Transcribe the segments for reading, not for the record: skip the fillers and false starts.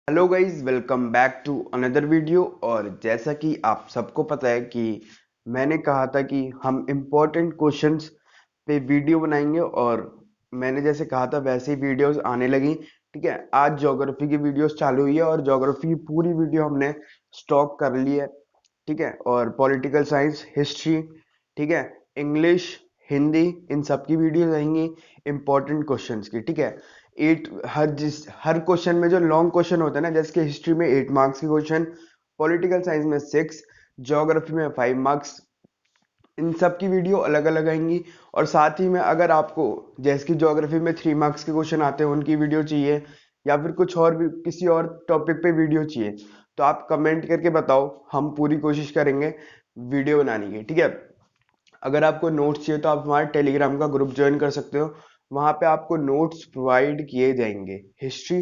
Hello guys, welcome back to another video. और जैसा कि आप सबको पता है कि मैंने कहा था कि हम इम्पोर्टेंट क्वेश्चंस पे वीडियो बनाएंगे, और मैंने जैसे कहा था वैसे ही वीडियोस आने लगी। ठीक है, आज ज्योग्राफी की वीडियोस चालू हुई है और ज्योग्राफी की पूरी वीडियो हमने स्टॉक कर ली है। ठीक है, और पॉलिटिकल साइंस, हिस्ट्री, ठीक है, इंग्लिश, हिंदी, इन सब की वीडियोस आएंगी इम्पोर्टेंट क्वेश्चंस की। ठीक है, एट हर क्वेश्चन में जो लॉन्ग क्वेश्चन होता है ना, जैसे कि हिस्ट्री में 8 मार्क्स के क्वेश्चन, पॉलिटिकल साइंस में 6, ज्योग्राफी में 5 मार्क्स, इन सब की वीडियो अलग अलग आएंगी। और साथ ही में अगर आपको जैसे कि ज्योग्राफी में 3 मार्क्स के क्वेश्चन आते हैं उनकी वीडियो चाहिए, या फिर कुछ और भी किसी और टॉपिक पे वीडियो चाहिए, तो आप कमेंट करके बताओ, हम पूरी कोशिश करेंगे वीडियो बनाने की। ठीक है, अगर आपको नोट्स चाहिए तो आप हमारे टेलीग्राम का ग्रुप ज्वाइन कर सकते हो। वहां पे आपको नोट्स प्रोवाइड किए जाएंगे, हिस्ट्री,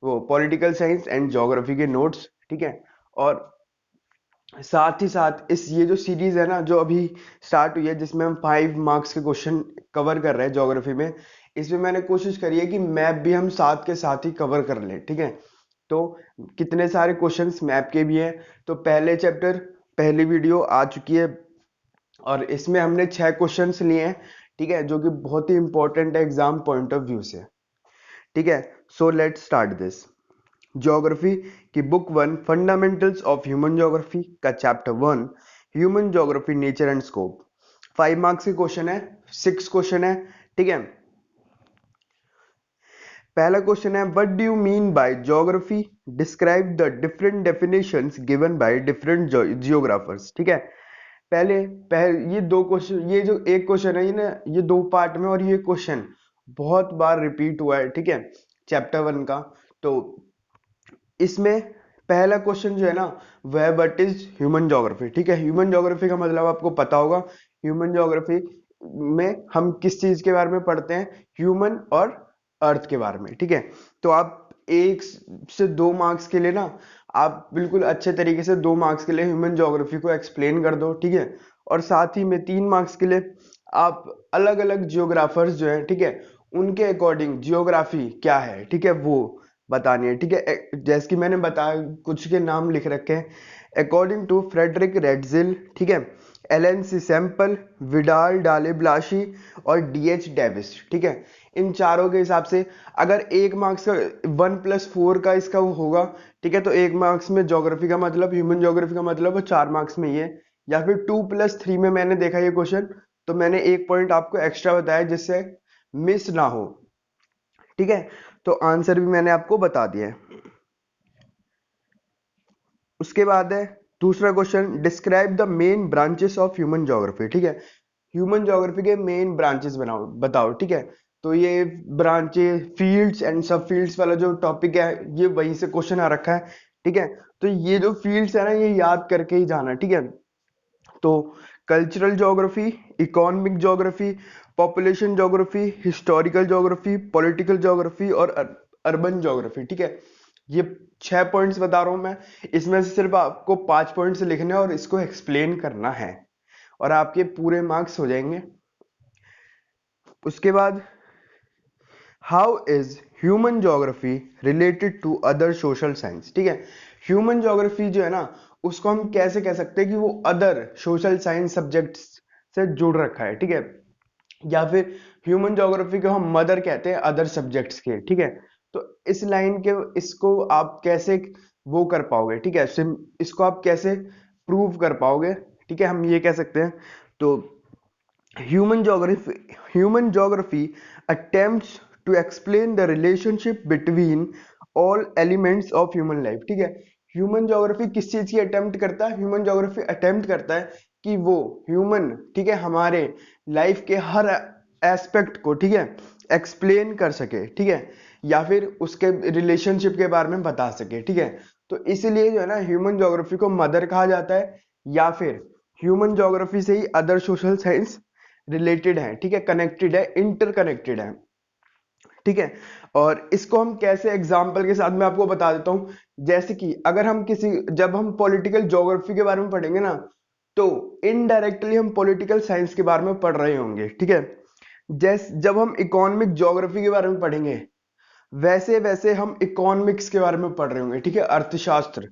वो पॉलिटिकल साइंस एंड ज्योग्राफी के नोट्स। ठीक है, और साथ ही साथ इस ये जो सीरीज है ना, जो अभी स्टार्ट हुई है, जिसमें हम 5 मार्क्स के क्वेश्चन कवर कर रहे हैं ज्योग्राफी में, इसमें मैंने कोशिश करी है कि मैप भी हम साथ के साथ ही कवर कर लें। ठीक है, तो कितने सारे क्वेश्चंस मैप के भी हैं। तो पहले चैप्टर, पहली वीडियो आ चुकी है, और इसमें हमने 6 क्वेश्चंस लिए हैं। ठीक है, जो कि बहुत ही इंपॉर्टेंट है एग्जाम पॉइंट ऑफ व्यू से। ठीक है, so let's start this. Geography की book 1, fundamentals of human geography का chapter 1, human geography, nature and scope. 5 marks के क्वेश्चन है, 6 क्वेश्चन है। ठीक है, पहला क्वेश्चन है, what do you mean by geography, describe the different definitions given by different geographers. ठीक है, पहले पहले ये दो क्वेश्चन, ये जो एक क्वेश्चन है ये ना, ये 2 पार्ट में, और ये क्वेश्चन बहुत बार रिपीट हुआ है। ठीक है, चैप्टर 1 का। तो इसमें पहला क्वेश्चन जो है ना, वह व्हाट इज ह्यूमन ज्योग्राफी। ठीक है, ह्यूमन ज्योग्राफी का मतलब आपको पता होगा। ह्यूमन ज्योग्राफी में हम किस चीज के बारे में पढ़ते हैं, ह्यूमन और अर्थ के बारे में। ठीक है, तो आप 1 से 2 मार्क्स के लिए ना, आप बिल्कुल अच्छे तरीके से 2 मार्क्स के लिए ह्यूमन ज्योग्राफी को एक्सप्लेन कर दो। ठीक है, और साथ ही में 3 मार्क्स के लिए आप अलग अलग जियोग्राफर्स जो है, ठीक है, उनके अकॉर्डिंग जियोग्राफी क्या है, ठीक है, वो बतानी है। ठीक है, जैसे कि मैंने बताया, कुछ के नाम लिख रखे हैं अकॉर्डिंग टू फ्रेडरिक रेडजिल, ठीक है, एलन सी सैम्पल, विडाल डाले ब्लाशी और डीएच डेविस। ठीक है, इन चारों के हिसाब से अगर 1 मार्क्स का 1+4 का इसका वो होगा, ठीक है, तो 1 मार्क्स में ज्योग्राफी का मतलब, ह्यूमन ज्योग्राफी का मतलब, वो 4 मार्क्स में ये, या फिर 2+3 में मैंने देखा ये क्वेश्चन, तो मैंने 1 पॉइंट आपको एक्स्ट्रा बताया जिससे मिस ना हो। ठीक है, तो आंसर भी मैंने आपको बता दिया है। उसके बाद है दूसरा question, describe the main branches of human geography. ठीक है, ह्यूमन ज्योग्राफी के मेन ब्रांचेस बनाओ, बताओ। ठीक है, तो ये ब्रांचेस, फील्ड्स एंड सब फील्ड्स वाला जो टॉपिक है, ये वहीं से क्वेश्चन आ रखा है। ठीक है, तो ये जो फील्ड्स है ना, ये याद करके ही जाना। ठीक है, तो cultural geography, economic geography, population geography, historical geography, political geography और अर्बन ज्योग्राफी। ठीक है, ये 6 पॉइंट्स बता रहा हूं मैं। इसमें से सिर्फ आपको 5 पॉइंट्स लिखने हैं और इसको एक्सप्लेन करना है, और आपके पूरे मार्क्स हो जाएंगे। उसके बाद, how is human geography related to other social science. ठीक है, ह्यूमन ज्योग्राफी जो है ना, उसको हम कैसे कह सकते हैं कि वो अदर सोशल साइंस सब्जेक्ट्स से जुड़ रखा है। ठीक है, या फिर ह्यूमन ज्योग्राफी को हम मदर कहते हैं अदर सब्जेक्ट्स के। ठीक है, तो इस लाइन के, इसको आप कैसे वो कर पाओगे, ठीक है, इसको आप कैसे प्रूव कर पाओगे, ठीक है, हम ये कह सकते हैं। तो human geography attempts to explain the relationship between all elements of human life। ठीक है, ह्यूमन ज्योग्राफी किस चीज की अटेम्प्ट करता है, ह्यूमन ज्योग्राफी अटेम्प्ट करता है कि वो ह्यूमन, ठीक है, हमारे लाइफ के हर एस्पेक्ट को, ठीक है, एक्सप्लेन कर सके। ठीक है, या फिर उसके रिलेशनशिप के बारे में बता सके। ठीक है, तो इसलिए जो है ना, ह्यूमन ज्योग्राफी को मदर कहा जाता है, या फिर ह्यूमन ज्योग्राफी से ही अदर सोशल साइंस रिलेटेड है। ठीक है, कनेक्टेड है, इंटरकनेक्टेड है। ठीक है, और इसको हम कैसे एग्जाम्पल के साथ मैं आपको बता देता हूं। जैसे कि अगर हम जब हम पॉलिटिकल ज्योग्राफी के बारे में पढ़ेंगे ना, तो इनडायरेक्टली हम पॉलिटिकल साइंस के बारे में पढ़ रहे होंगे। ठीक है, जब हम इकोनॉमिक ज्योग्राफी के बारे में पढ़ेंगे, वैसे वैसे हम इकोनॉमिक्स के बारे में पढ़ रहे होंगे, ठीक है, अर्थशास्त्र।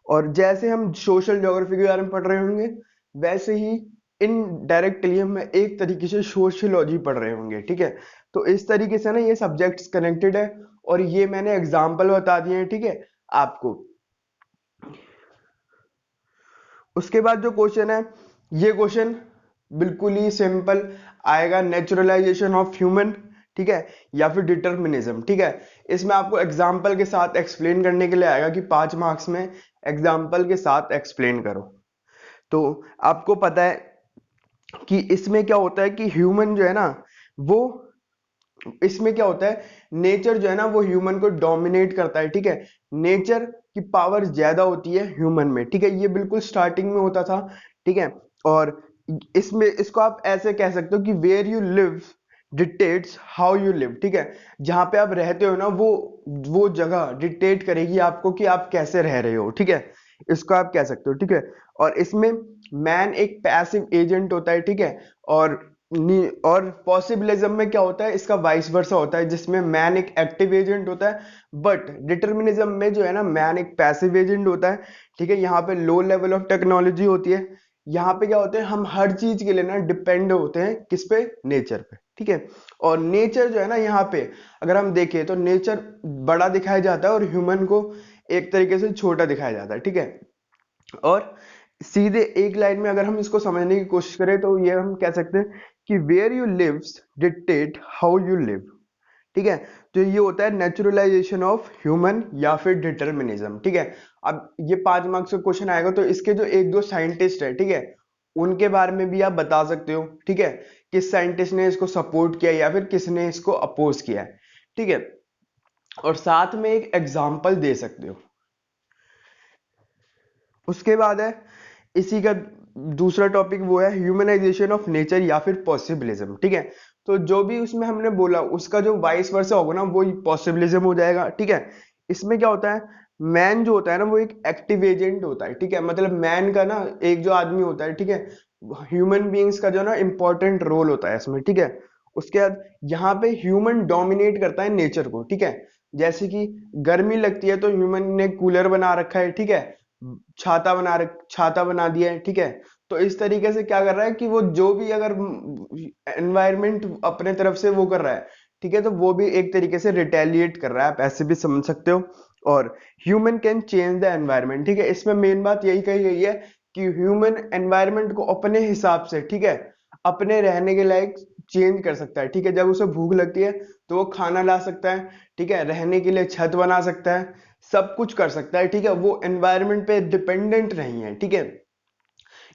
और जैसे हम सोशल ज्योग्राफी के बारे में पढ़ रहे होंगे, वैसे ही इनडायरेक्टली हम एक तरीके से सोशियोलॉजी पढ़ रहे होंगे, ठीक है। तो इस तरीके से ना ये सब्जेक्ट्स कनेक्टेड है, और ये मैंने एग्जाम्पल बता दिए हैं, ठीक है आपको। उसके बाद जो क्वेश्चन है, ये क्वेश्चन बिल्कुल ही सिंपल आएगा, नेचुरलाइजेशन ऑफ ह्यूमन, ठीक है, या फिर डिटर्मिनिज्म, ठीक है। इसमें आपको एग्जाम्पल के साथ एक्सप्लेन करने के लिए आएगा कि 5 मार्क्स में एग्जाम्पल के साथ एक्सप्लेन करो। तो आपको पता है कि इसमें क्या होता है कि ह्यूमन जो है ना, वो इसमें क्या होता है, नेचर जो है ना वो ह्यूमन को डोमिनेट करता है, ठीक है। नेचर की पावर ज्यादा होती है ह्यूमन में, ठीक है, ये बिल्कुल स्टार्टिंग में होता था, ठीक है। और इसमें इसको आप ऐसे कह सकते हो कि where you live dictates how you live, ठीक है। जहां पे आप रहते हो ना, वो जगह डिक्टेट करेगी आपको कि आप कैसे रह रहे हो, ठीक है। इसको आप कह सकते हो, ठीक है। और इसमें मैन एक पैसिव एजेंट होता है, ठीक है। और और पॉसिबिलिज्म में क्या होता है, इसका वाइस वर्सा होता है, जिसमें मैन एक एक्टिव एजेंट होता है, बट डिटर्मिनिज्म में जो है ना, मैन एक पैसिव एजेंट होता है, ठीक है। यहाँ पे लो लेवल ऑफ टेक्नोलॉजी होती है। यहाँ पे क्या होते हैं, हम हर चीज के लिए ना डिपेंड होते हैं किस पे, नेचर पे, ठीक है। और नेचर जो है ना, यहाँ पे अगर हम देखें तो नेचर बड़ा दिखाया जाता है और ह्यूमन को एक तरीके से छोटा दिखाया जाता है, ठीक है। और सीधे एक लाइन में अगर हम इसको समझने की कोशिश करें तो ये हम कह सकते हैं कि where you lives dictate how you live, ठीक है। तो ये होता है नेचुरलाइजेशन ऑफ ह्यूमन या फिर डिटर्मिनिज्म, ठीक है। अब ये 5 मार्क्स का क्वेश्चन आएगा, तो इसके जो एक दो साइंटिस्ट है, ठीक है, उनके बारे में भी आप बता सकते हो, ठीक है, किस साइंटिस्ट ने इसको सपोर्ट किया या फिर किसने इसको अपोज किया है, ठीक है। और साथ में एक एग्जाम्पल दे सकते हो। उसके बाद है इसी का दूसरा टॉपिक, वो है ह्यूमनाइजेशन ऑफ नेचर या फिर पॉसिबिलिज्म, ठीक है। तो जो भी उसमें हमने बोला उसका जो वाइस वर्सा होगा ना, वो पॉसिबिलिज्म हो जाएगा, ठीक है। इसमें क्या होता है, मैन जो होता है ना, वो एक एक्टिव एजेंट होता है, ठीक है। मतलब मैन का ना, एक जो आदमी होता है, ठीक है, ह्यूमन बीइंग्स का जो ना इंपॉर्टेंट रोल होता है इसमें, ठीक है। उसके बाद यहाँ पे ह्यूमन डोमिनेट करता है नेचर को, ठीक है। जैसे कि गर्मी लगती है तो ह्यूमन ने कूलर बना रखा है, ठीक है, छाता बना दिया है, ठीक है। तो इस तरीके से क्या कर रहा है कि वो जो भी अगर एनवायरनमेंट अपने तरफ से वो कर रहा है, ठीक है, तो वो भी एक तरीके से रिटेलिएट कर रहा है, आप ऐसे भी समझ सकते हो। और human can change the environment, ठीक है। इसमें मेन बात यही कही गई है कि ह्यूमन एनवायरनमेंट को अपने हिसाब से, ठीक है, अपने रहने के लायक चेंज कर सकता है, ठीक है। जब उसे भूख लगती है तो वो खाना ला सकता है, ठीक है, रहने के लिए छत बना सकता है, सब कुछ कर सकता है, ठीक है। वो एनवायरनमेंट पे डिपेंडेंट नहीं है, ठीक है।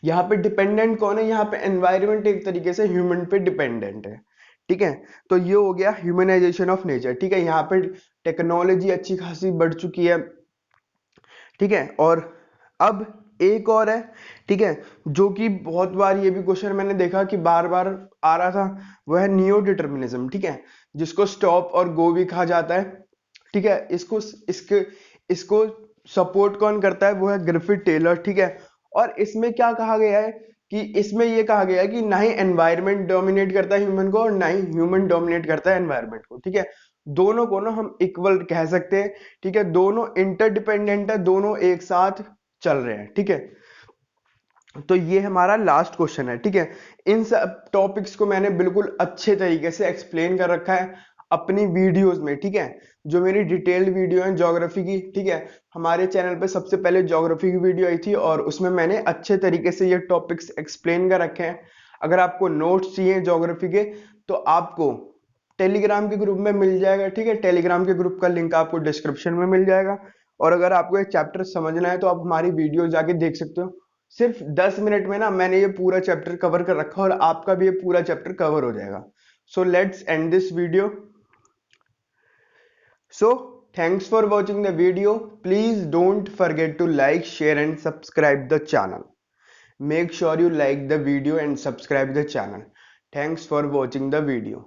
यहाँ पे डिपेंडेंट कौन है, यहाँ पे एनवायरनमेंट एक तरीके से ह्यूमन पे डिपेंडेंट है, ठीक है। तो ये हो गया ह्यूमनाइजेशन ऑफ नेचर, ठीक है। यहाँ पे टेक्नोलॉजी अच्छी खासी बढ़ चुकी है, ठीक है। और अब एक और है, ठीक है, जो कि बहुत बार ये भी क्वेश्चन मैंने देखा कि बार बार आ रहा था, वो है नियो डिटर्मिनिज्म, ठीक है, जिसको स्टॉप और गो भी कहा जाता है, ठीक है। इसको सपोर्ट कौन करता है, वो है ग्रिफिथ टेलर, ठीक है। और इसमें क्या कहा गया है कि इसमें ये कहा गया है कि ना ही एनवायरनमेंट डोमिनेट करता है ह्यूमन को और ना ही ह्यूमन डोमिनेट करता है एनवायरनमेंट को, ठीक है। दोनों को ना हम इक्वल कह सकते हैं, ठीक है। दोनों इंटरडिपेंडेंट है, दोनों एक साथ चल रहे हैं, ठीक है। तो ये हमारा लास्ट क्वेश्चन है, ठीक है। इन सब टॉपिक्स को मैंने बिल्कुल अच्छे तरीके से एक्सप्लेन कर रखा है अपनी वीडियोस में, ठीक है। जो मेरी डिटेल्ड वीडियो है ज्योग्राफी की, ठीक है, हमारे चैनल पे सबसे पहले ज्योग्राफी की वीडियो आई थी और उसमें मैंने अच्छे तरीके से ये टॉपिक्स एक्सप्लेन कर रखे हैं। अगर आपको नोट्स चाहिए ज्योग्राफी के तो आपको टेलीग्राम के ग्रुप में मिल जाएगा, ठीक है। टेलीग्राम के ग्रुप का लिंक आपको डिस्क्रिप्शन में मिल जाएगा। और अगर आपको ये चैप्टर समझना है तो आप हमारी वीडियो जाके देख सकते हो। सिर्फ 10 मिनट में ना मैंने ये पूरा चैप्टर कवर कर रखा है और आपका भी ये पूरा चैप्टर कवर हो जाएगा। So let's end this video. So thanks for watching the video. Please don't forget to like, share and subscribe the channel. Make sure you like the video and subscribe the channel. Thanks for watching the video.